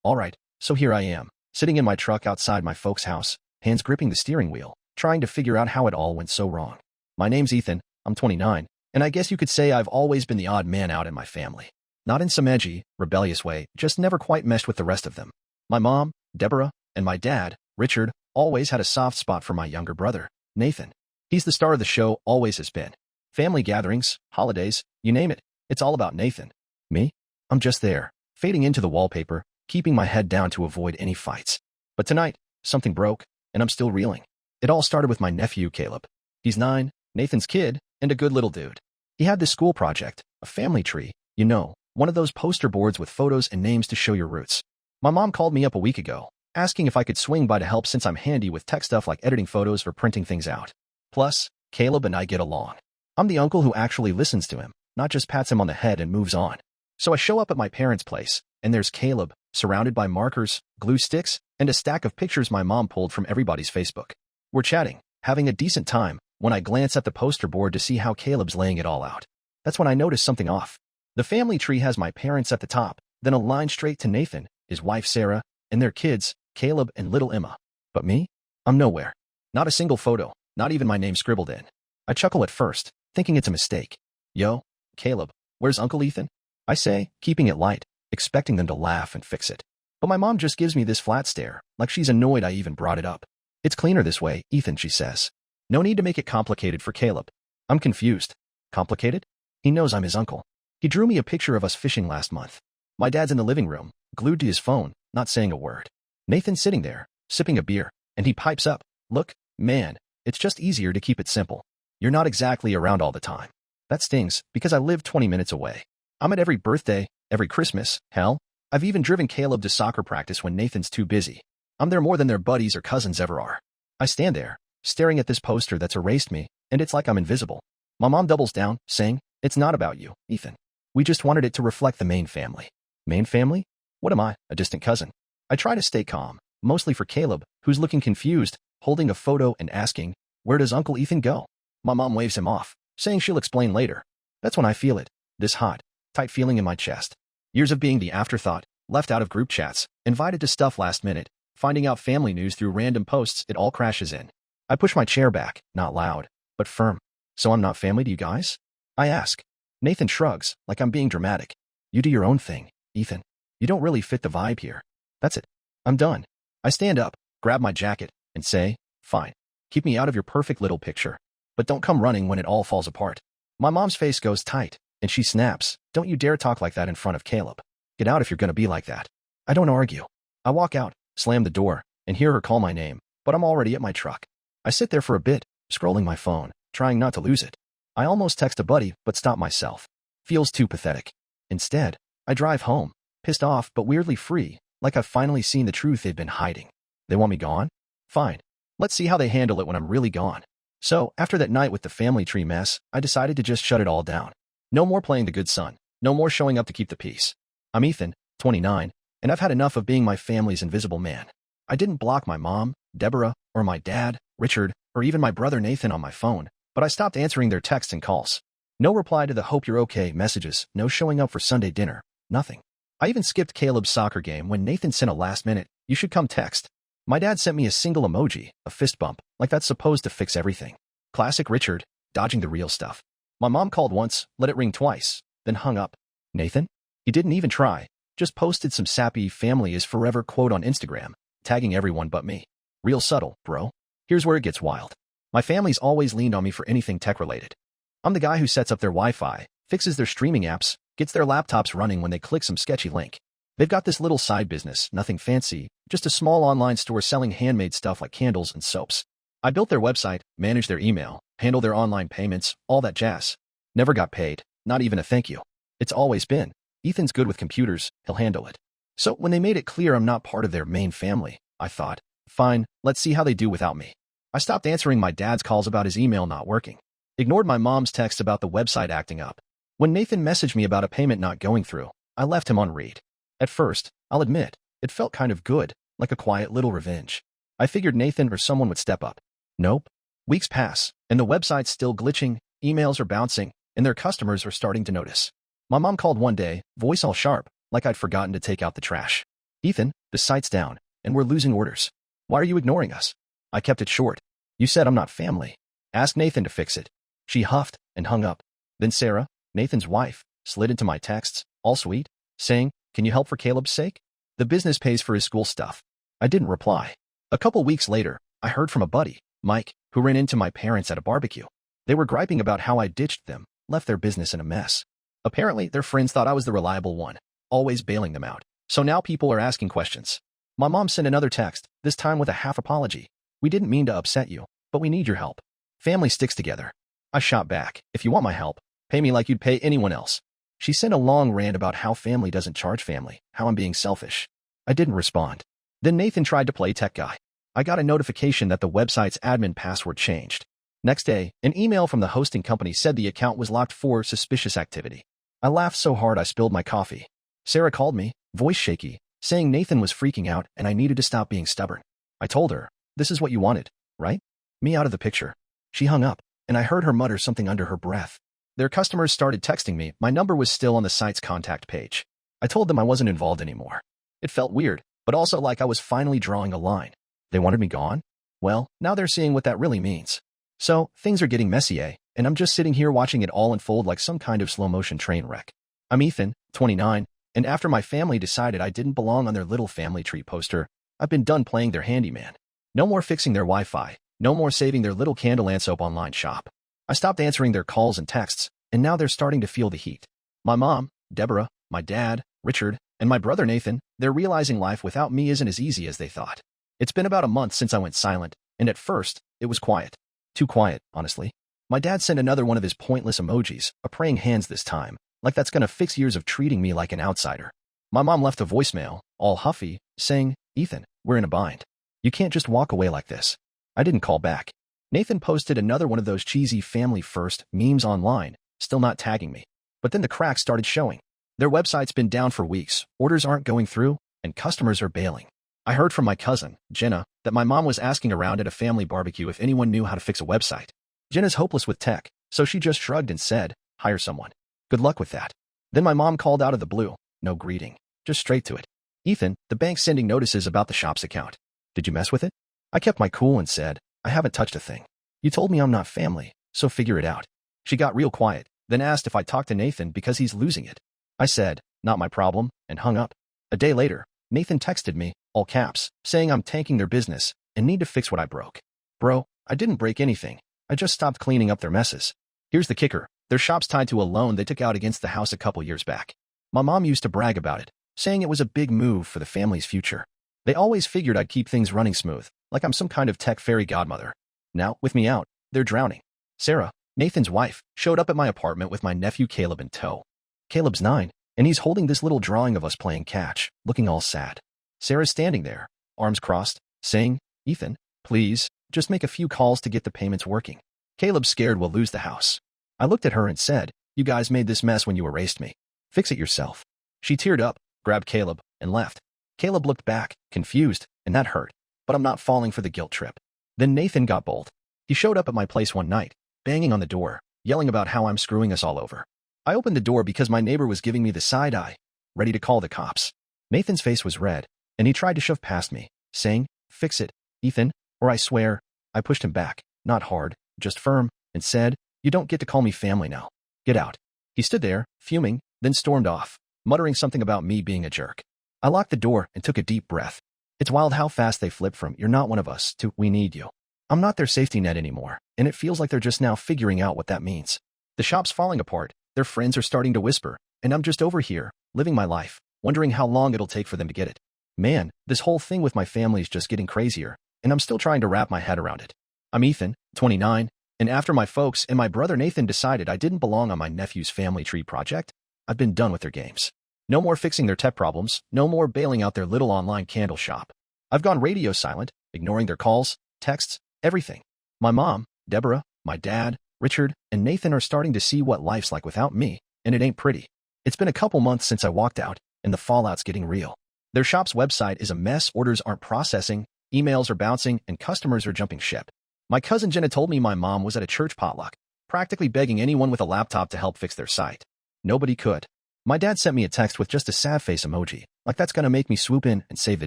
Alright, so here I am, sitting in my truck outside my folks' house, hands gripping the steering wheel, trying to figure out how it all went so wrong. My name's Ethan, I'm 29, and I guess you could say I've always been the odd man out in my family. Not in some edgy, rebellious way, just never quite meshed with the rest of them. My mom, Deborah, and my dad, Richard, always had a soft spot for my younger brother, Nathan. He's the star of the show, always has been. Family gatherings, holidays, you name it, it's all about Nathan. Me? I'm just there, fading into the wallpaper, keeping my head down to avoid any fights. But tonight, something broke, and I'm still reeling. It all started with my nephew, Caleb. He's 9, Nathan's kid, and a good little dude. He had this school project, a family tree, you know, one of those poster boards with photos and names to show your roots. My mom called me up a week ago, asking if I could swing by to help since I'm handy with tech stuff like editing photos or printing things out. Plus, Caleb and I get along. I'm the uncle who actually listens to him, not just pats him on the head and moves on. So I show up at my parents' place, and there's Caleb, surrounded by markers, glue sticks, and a stack of pictures my mom pulled from everybody's Facebook. We're chatting, having a decent time, when I glance at the poster board to see how Caleb's laying it all out. That's when I notice something off. The family tree has my parents at the top, then a line straight to Nathan, his wife Sarah, and their kids, Caleb and little Emma. But me? I'm nowhere. Not a single photo, not even my name scribbled in. I chuckle at first, thinking it's a mistake. Yo, Caleb, where's Uncle Ethan? I say, keeping it light, expecting them to laugh and fix it. But my mom just gives me this flat stare, like she's annoyed I even brought it up. It's cleaner this way, Ethan, she says. No need to make it complicated for Caleb. I'm confused. Complicated? He knows I'm his uncle. He drew me a picture of us fishing last month. My dad's in the living room, glued to his phone, not saying a word. Nathan's sitting there, sipping a beer, and he pipes up, look, man, it's just easier to keep it simple. You're not exactly around all the time. That stings, because I live 20 minutes away. I'm at every birthday, every Christmas, hell, I've even driven Caleb to soccer practice when Nathan's too busy. I'm there more than their buddies or cousins ever are. I stand there, staring at this poster that's erased me, and it's like I'm invisible. My mom doubles down, saying, it's not about you, Ethan. We just wanted it to reflect the main family. Main family? What am I, a distant cousin? I try to stay calm, mostly for Caleb, who's looking confused, holding a photo and asking, where does Uncle Ethan go? My mom waves him off, saying she'll explain later. That's when I feel it, this hot, tight feeling in my chest. Years of being the afterthought, left out of group chats, invited to stuff last minute, finding out family news through random posts, it all crashes in. I push my chair back, not loud, but firm. So I'm not family to you guys? I ask. Nathan shrugs, like I'm being dramatic. You do your own thing, Ethan. You don't really fit the vibe here. That's it. I'm done. I stand up, grab my jacket, and say, fine. Keep me out of your perfect little picture. But don't come running when it all falls apart. My mom's face goes tight, and she snaps, don't you dare talk like that in front of Caleb. Get out if you're gonna be like that. I don't argue. I walk out, slam the door, and hear her call my name, but I'm already at my truck. I sit there for a bit, scrolling my phone, trying not to lose it. I almost text a buddy, but stop myself. Feels too pathetic. Instead, I drive home, pissed off but weirdly free, like I've finally seen the truth they've been hiding. They want me gone? Fine. Let's see how they handle it when I'm really gone. So, after that night with the family tree mess, I decided to just shut it all down. No more playing the good son. No more showing up to keep the peace. I'm Ethan, 29, and I've had enough of being my family's invisible man. I didn't block my mom, Deborah, or my dad, Richard, or even my brother Nathan on my phone, but I stopped answering their texts and calls. No reply to the hope you're okay messages, no showing up for Sunday dinner, nothing. I even skipped Caleb's soccer game when Nathan sent a last-minute, you should come text. My dad sent me a single emoji, a fist bump, like that's supposed to fix everything. Classic Richard, dodging the real stuff. My mom called once, let it ring twice, then hung up. Nathan? He didn't even try, just posted some sappy family is forever quote on Instagram, tagging everyone but me. Real subtle, bro. Here's where it gets wild. My family's always leaned on me for anything tech-related. I'm the guy who sets up their Wi-Fi, fixes their streaming apps, gets their laptops running when they click some sketchy link. They've got this little side business, nothing fancy, just a small online store selling handmade stuff like candles and soaps. I built their website, managed their email, handled their online payments, all that jazz. Never got paid, not even a thank you. It's always been, Ethan's good with computers, he'll handle it. So when they made it clear I'm not part of their main family, I thought, fine, let's see how they do without me. I stopped answering my dad's calls about his email not working. Ignored my mom's text about the website acting up. When Nathan messaged me about a payment not going through, I left him on read. At first, I'll admit, it felt kind of good, like a quiet little revenge. I figured Nathan or someone would step up. Nope. Weeks pass, and the website's still glitching, emails are bouncing, and their customers are starting to notice. My mom called one day, voice all sharp, like I'd forgotten to take out the trash. Ethan, the site's down, and we're losing orders. Why are you ignoring us? I kept it short. You said I'm not family. Ask Nathan to fix it. She huffed and hung up. Then Sarah, Nathan's wife, slid into my texts, all sweet, saying, "Can you help for Caleb's sake? The business pays for his school stuff." I didn't reply. A couple weeks later, I heard from a buddy, Mike, who ran into my parents at a barbecue. They were griping about how I ditched them, left their business in a mess. Apparently, their friends thought I was the reliable one, always bailing them out. So now people are asking questions. My mom sent another text, this time with a half apology. "We didn't mean to upset you, but we need your help. Family sticks together." I shot back, "If you want my help, pay me like you'd pay anyone else." She sent a long rant about how family doesn't charge family, how I'm being selfish. I didn't respond. Then Nathan tried to play tech guy. I got a notification that the website's admin password changed. Next day, an email from the hosting company said the account was locked for suspicious activity. I laughed so hard I spilled my coffee. Sarah called me, voice shaky, saying Nathan was freaking out and I needed to stop being stubborn. I told her, "This is what you wanted, right? Me out of the picture." She hung up, and I heard her mutter something under her breath. Their customers started texting me. My number was still on the site's contact page. I told them I wasn't involved anymore. It felt weird, but also like I was finally drawing a line. They wanted me gone? Well, now they're seeing what that really means. So, things are getting messy, and I'm just sitting here watching it all unfold like some kind of slow-motion train wreck. I'm Ethan, 29, and after my family decided I didn't belong on their little family tree poster, I've been done playing their handyman. No more fixing their Wi-Fi, no more saving their little candle and soap online shop. I stopped answering their calls and texts, and now they're starting to feel the heat. My mom, Deborah, my dad, Richard, and my brother Nathan, they're realizing life without me isn't as easy as they thought. It's been about a month since I went silent, and at first, it was quiet. Too quiet, honestly. My dad sent another one of his pointless emojis, a praying hands this time, like that's gonna fix years of treating me like an outsider. My mom left a voicemail, all huffy, saying, "Ethan, we're in a bind. You can't just walk away like this." I didn't call back. Nathan posted another one of those cheesy family first memes online, still not tagging me. But then the cracks started showing. Their website's been down for weeks, orders aren't going through, and customers are bailing. I heard from my cousin, Jenna, that my mom was asking around at a family barbecue if anyone knew how to fix a website. Jenna's hopeless with tech, so she just shrugged and said, "Hire someone. Good luck with that." Then my mom called out of the blue, no greeting, just straight to it. "Ethan, the bank's sending notices about the shop's account. Did you mess with it?" I kept my cool and said, "I haven't touched a thing. You told me I'm not family, so figure it out." She got real quiet, then asked if I talked to Nathan because he's losing it. I said, "Not my problem," and hung up. A day later, Nathan texted me, all caps, saying I'm tanking their business and need to fix what I broke. Bro, I didn't break anything. I just stopped cleaning up their messes. Here's the kicker. Their shop's tied to a loan they took out against the house a couple years back. My mom used to brag about it, saying it was a big move for the family's future. They always figured I'd keep things running smooth, like I'm some kind of tech fairy godmother. Now, with me out, they're drowning. Sarah, Nathan's wife, showed up at my apartment with my nephew Caleb in tow. Caleb's 9, and he's holding this little drawing of us playing catch, looking all sad. Sarah's standing there, arms crossed, saying, "Ethan, please, just make a few calls to get the payments working. Caleb's scared we'll lose the house." I looked at her and said, "You guys made this mess when you erased me. Fix it yourself." She teared up, grabbed Caleb, and left. Caleb looked back, confused, and that hurt, but I'm not falling for the guilt trip. Then Nathan got bold. He showed up at my place one night, banging on the door, yelling about how I'm screwing us all over. I opened the door because my neighbor was giving me the side eye, ready to call the cops. Nathan's face was red, and he tried to shove past me, saying, "Fix it, Ethan, or I swear." I pushed him back, not hard, just firm, and said, "You don't get to call me family now. Get out." He stood there, fuming, then stormed off, muttering something about me being a jerk. I locked the door and took a deep breath. It's wild how fast they flip from "you're not one of us" to "we need you." I'm not their safety net anymore, and it feels like they're just now figuring out what that means. The shop's falling apart, their friends are starting to whisper, and I'm just over here, living my life, wondering how long it'll take for them to get it. Man, this whole thing with my family's just getting crazier, and I'm still trying to wrap my head around it. I'm Ethan, 29, and after my folks and my brother Nathan decided I didn't belong on my nephew's family tree project, I've been done with their games. No more fixing their tech problems, no more bailing out their little online candle shop. I've gone radio silent, ignoring their calls, texts, everything. My mom, Deborah, my dad, Richard, and Nathan are starting to see what life's like without me, and it ain't pretty. It's been a couple months since I walked out, and the fallout's getting real. Their shop's website is a mess, orders aren't processing, emails are bouncing, and customers are jumping ship. My cousin Jenna told me my mom was at a church potluck, practically begging anyone with a laptop to help fix their site. Nobody could. My dad sent me a text with just a sad face emoji, Like that's gonna make me swoop in and save the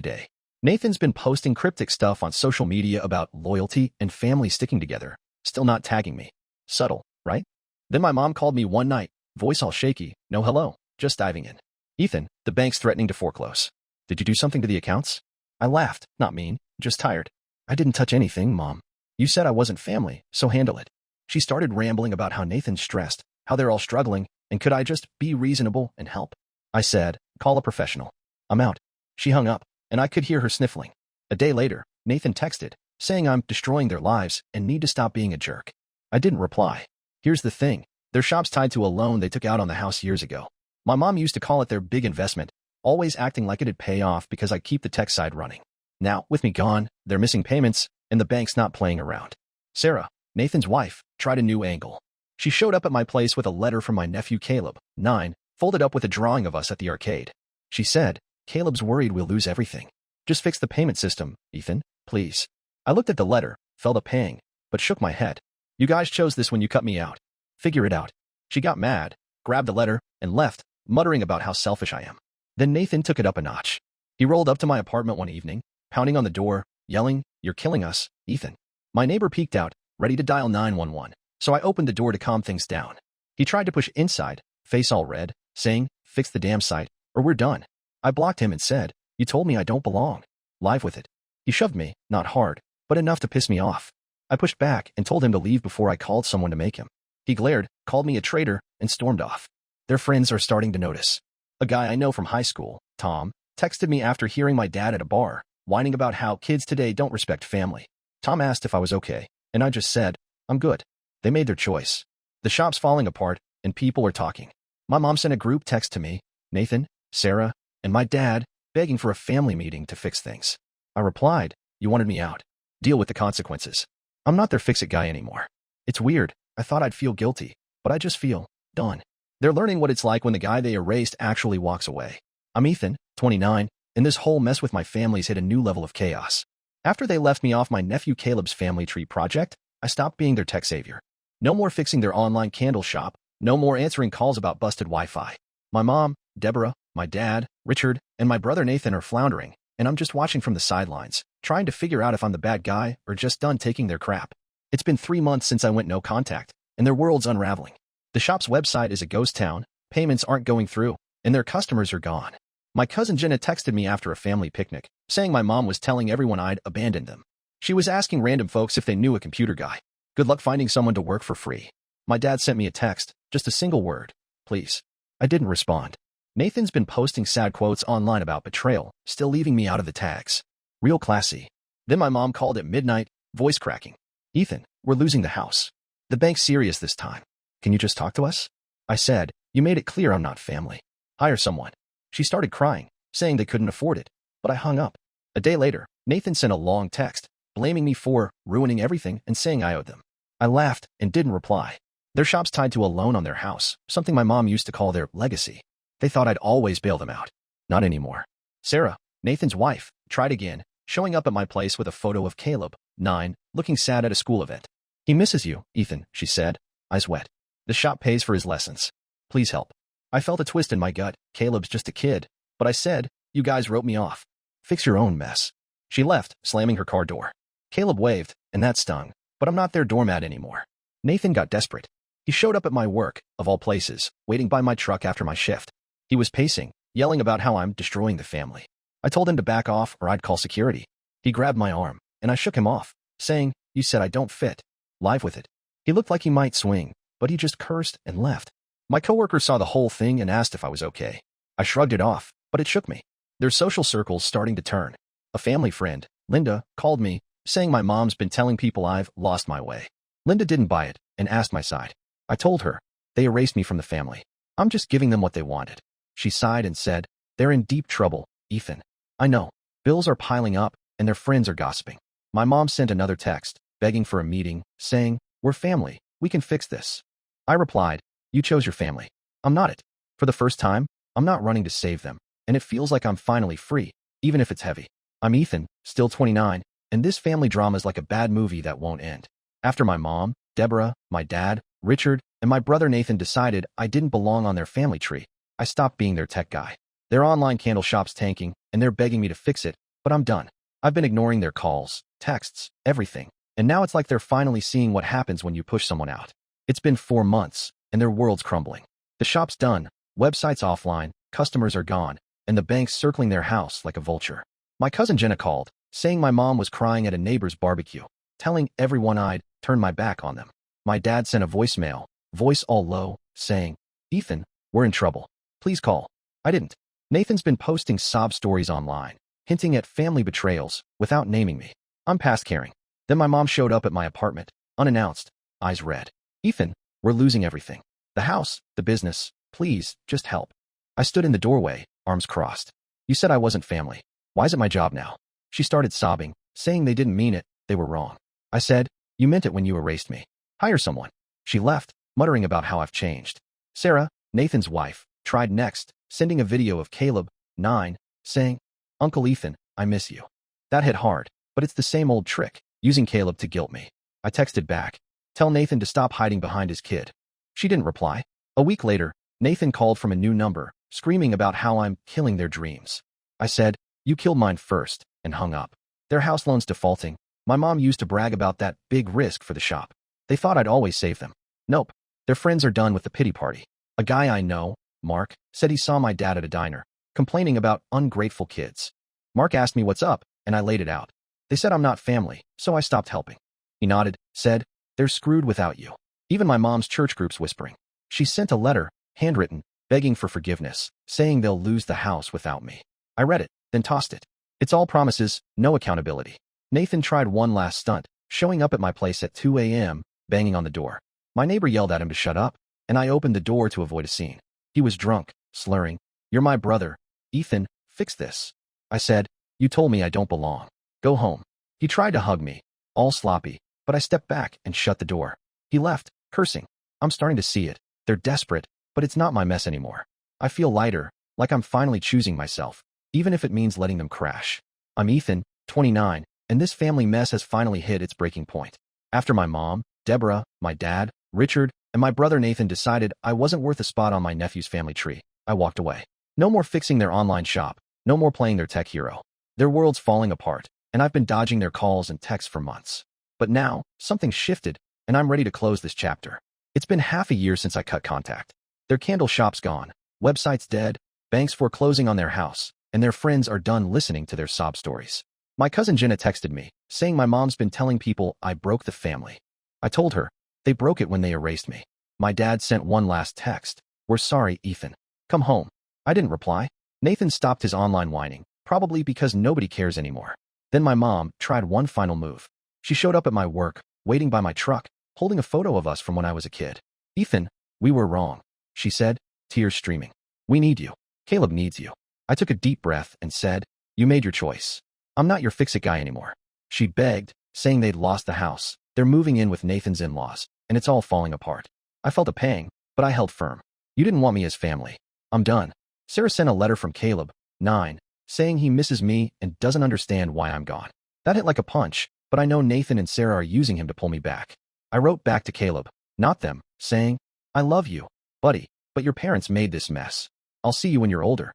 day. Nathan's been posting cryptic stuff on social media about loyalty and family sticking together, still not tagging me. Subtle, right? Then my mom called me one night, voice all shaky, no hello, just diving in. Ethan, the bank's threatening to foreclose. Did you do something to the accounts? I laughed, not mean, just tired. I didn't touch anything, Mom. You said I wasn't family, so handle it. She started rambling about how Nathan's stressed, how they're all struggling, and could I just be reasonable and help? I said, call a professional. I'm out. She hung up, and I could hear her sniffling. A day later, Nathan texted, saying I'm destroying their lives and need to stop being a jerk. I didn't reply. Here's the thing. Their shop's tied to a loan they took out on the house years ago. My mom used to call it their big investment, always acting like it'd pay off because I keep the tech side running. Now, with me gone, they're missing payments, and the bank's not playing around. Sarah, Nathan's wife, tried a new angle. She showed up at my place with a letter from my nephew Caleb, 9, folded up with a drawing of us at the arcade. She said, Caleb's worried we'll lose everything. Just fix the payment system, Ethan, please. I looked at the letter, felt a pang, but shook my head. You guys chose this when you cut me out. Figure it out. She got mad, grabbed the letter, and left, muttering about how selfish I am. Then Nathan took it up a notch. He rolled up to my apartment one evening, pounding on the door, yelling, You're killing us, Ethan. My neighbor peeked out, ready to dial 911, so I opened the door to calm things down. He tried to push inside, face all red, saying, Fix the damn site, or we're done. I blocked him and said, You told me I don't belong. Live with it. He shoved me, not hard, but enough to piss me off. I pushed back and told him to leave before I called someone to make him. He glared, called me a traitor, and stormed off. Their friends are starting to notice. A guy I know from high school, Tom, texted me after hearing my dad at a bar, whining about how kids today don't respect family. Tom asked if I was okay, and I just said, I'm good. They made their choice. The shop's falling apart, and people are talking. My mom sent a group text to me, Nathan, Sarah, and my dad, begging for a family meeting to fix things. I replied, You wanted me out. Deal with the consequences. I'm not their fix-it guy anymore. It's weird. I thought I'd feel guilty, but I just feel done. They're learning what it's like when the guy they erased actually walks away. I'm Ethan, 29, and this whole mess with my family's hit a new level of chaos. After they left me off my nephew Caleb's family tree project, I stopped being their tech savior. No more fixing their online candle shop, no more answering calls about busted Wi-Fi. My mom, Deborah, my dad, Richard, and my brother Nathan are floundering, and I'm just watching from the sidelines, trying to figure out if I'm the bad guy or just done taking their crap. It's been 3 months since I went no contact, and their world's unraveling. The shop's website is a ghost town, payments aren't going through, and their customers are gone. My cousin Jenna texted me after a family picnic, saying my mom was telling everyone I'd abandoned them. She was asking random folks if they knew a computer guy. Good luck finding someone to work for free. My dad sent me a text, just a single word, please. I didn't respond. Nathan's been posting sad quotes online about betrayal, still leaving me out of the tags. Real classy. Then my mom called at midnight, voice cracking. Ethan, we're losing the house. The bank's serious this time. Can you just talk to us? I said, You made it clear I'm not family. Hire someone. She started crying, saying they couldn't afford it, but I hung up. A day later, Nathan sent a long text, blaming me for ruining everything and saying I owed them. I laughed and didn't reply. Their shop's tied to a loan on their house, something my mom used to call their legacy. They thought I'd always bail them out. Not anymore. Sarah, Nathan's wife, tried again, showing up at my place with a photo of Caleb, 9, looking sad at a school event. He misses you, Ethan, she said, eyes wet. The shop pays for his lessons. Please help. I felt a twist in my gut. Caleb's just a kid. But I said, You guys wrote me off. Fix your own mess. She left, slamming her car door. Caleb waved, and that stung, but I'm not their doormat anymore. Nathan got desperate. He showed up at my work, of all places, waiting by my truck after my shift. He was pacing, yelling about how I'm destroying the family. I told him to back off or I'd call security. He grabbed my arm, and I shook him off, saying, You said I don't fit. Live with it. He looked like he might swing, but he just cursed and left. My coworker saw the whole thing and asked if I was okay. I shrugged it off, but it shook me. Their social circle's starting to turn. A family friend, Linda, called me, saying my mom's been telling people I've lost my way. Linda didn't buy it and asked my side. I told her. They erased me from the family. I'm just giving them what they wanted. She sighed and said, They're in deep trouble, Ethan. I know. Bills are piling up, and their friends are gossiping. My mom sent another text, begging for a meeting, saying, We're family. We can fix this. I replied, You chose your family. I'm not it. For the first time, I'm not running to save them, and it feels like I'm finally free, even if it's heavy. I'm Ethan, still 29, and this family drama is like a bad movie that won't end. After my mom, Deborah, my dad, Richard, and my brother Nathan decided I didn't belong on their family tree, I stopped being their tech guy. Their online candle shop's tanking, and they're begging me to fix it, but I'm done. I've been ignoring their calls, texts, everything. And now it's like they're finally seeing what happens when you push someone out. It's been 4 months, and their world's crumbling. The shop's done, website's offline, customers are gone, and the bank's circling their house like a vulture. My cousin Jenna called, saying my mom was crying at a neighbor's barbecue, telling everyone I'd turned my back on them. My dad sent a voicemail, voice all low, saying, "Ethan, we're in trouble. Please call." I didn't. Nathan's been posting sob stories online, hinting at family betrayals without naming me. I'm past caring. Then my mom showed up at my apartment, unannounced, eyes red. "Ethan, we're losing everything. The house, the business. Please, just help." I stood in the doorway, arms crossed. "You said I wasn't family. Why is it my job now?" She started sobbing, saying they didn't mean it, they were wrong. I said, "You meant it when you erased me. Hire someone." She left, muttering about how I've changed. Sarah, Nathan's wife, tried next, sending a video of Caleb, 9, saying, "Uncle Ethan, I miss you." That hit hard, but it's the same old trick, using Caleb to guilt me. I texted back, "Tell Nathan to stop hiding behind his kid." She didn't reply. A week later, Nathan called from a new number, screaming about how I'm killing their dreams. I said, "You killed mine first," and hung up. Their house loan's defaulting. My mom used to brag about that big risk for the shop. They thought I'd always save them. Nope. Their friends are done with the pity party. A guy I know, Mark, said he saw my dad at a diner, complaining about ungrateful kids. Mark asked me what's up, and I laid it out. They said I'm not family, so I stopped helping. He nodded, said, "They're screwed without you." Even my mom's church group's whispering. She sent a letter, handwritten, begging for forgiveness, saying they'll lose the house without me. I read it, then tossed it. It's all promises, no accountability. Nathan tried one last stunt, showing up at my place at 2 a.m., banging on the door. My neighbor yelled at him to shut up, and I opened the door to avoid a scene. He was drunk, slurring, "You're my brother. Ethan, fix this." I said, "You told me I don't belong. Go home." He tried to hug me, all sloppy, but I stepped back and shut the door. He left, cursing. I'm starting to see it. They're desperate, but it's not my mess anymore. I feel lighter, like I'm finally choosing myself, even if it means letting them crash. I'm Ethan, 29, and this family mess has finally hit its breaking point. After my mom, Deborah, my dad, Richard, and my brother Nathan decided I wasn't worth a spot on my nephew's family tree, I walked away. No more fixing their online shop, no more playing their tech hero. Their world's falling apart, and I've been dodging their calls and texts for months. But now, something's shifted, and I'm ready to close this chapter. It's been half a year since I cut contact. Their candle shop's gone, website's dead, banks foreclosing on their house, and their friends are done listening to their sob stories. My cousin Jenna texted me, saying my mom's been telling people I broke the family. I told her, they broke it when they erased me. My dad sent one last text, "We're sorry, Ethan. Come home." I didn't reply. Nathan stopped his online whining, probably because nobody cares anymore. Then my mom tried one final move. She showed up at my work, waiting by my truck, holding a photo of us from when I was a kid. "Ethan, we were wrong," she said, tears streaming. "We need you. Caleb needs you." I took a deep breath and said, "You made your choice. I'm not your fix-it guy anymore." She begged, saying they'd lost the house. They're moving in with Nathan's in-laws, and it's all falling apart. I felt a pang, but I held firm. "You didn't want me as family. I'm done." Sarah sent a letter from Caleb, 9, saying he misses me and doesn't understand why I'm gone. That hit like a punch, but I know Nathan and Sarah are using him to pull me back. I wrote back to Caleb, not them, saying, "I love you, buddy, but your parents made this mess. I'll see you when you're older."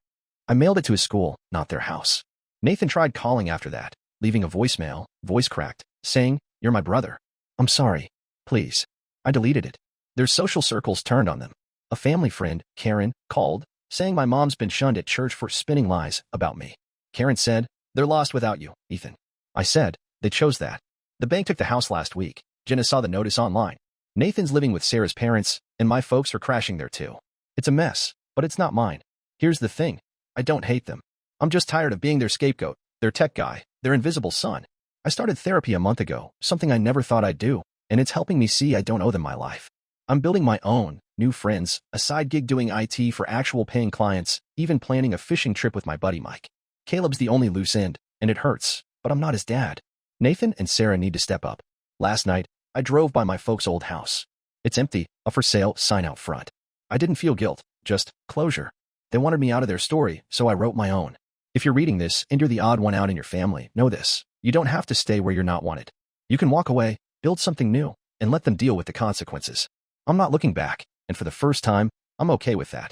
I mailed it to his school, not their house. Nathan tried calling after that, leaving a voicemail, voice cracked, saying, "You're my brother. I'm sorry. Please." I deleted it. Their social circles turned on them. A family friend, Karen, called, saying my mom's been shunned at church for spinning lies about me. Karen said, "They're lost without you, Ethan." I said, "They chose that." The bank took the house last week. Jenna saw the notice online. Nathan's living with Sarah's parents, and my folks are crashing there too. It's a mess, but it's not mine. Here's the thing. I don't hate them. I'm just tired of being their scapegoat, their tech guy, their invisible son. I started therapy a month ago, something I never thought I'd do, and it's helping me see I don't owe them my life. I'm building my own, new friends, a side gig doing IT for actual paying clients, even planning a fishing trip with my buddy Mike. Caleb's the only loose end, and it hurts, but I'm not his dad. Nathan and Sarah need to step up. Last night, I drove by my folks' old house. It's empty, a for sale sign out front. I didn't feel guilt, just closure. They wanted me out of their story, so I wrote my own. If you're reading this and you're the odd one out in your family, know this. You don't have to stay where you're not wanted. You can walk away, build something new, and let them deal with the consequences. I'm not looking back, and for the first time, I'm okay with that.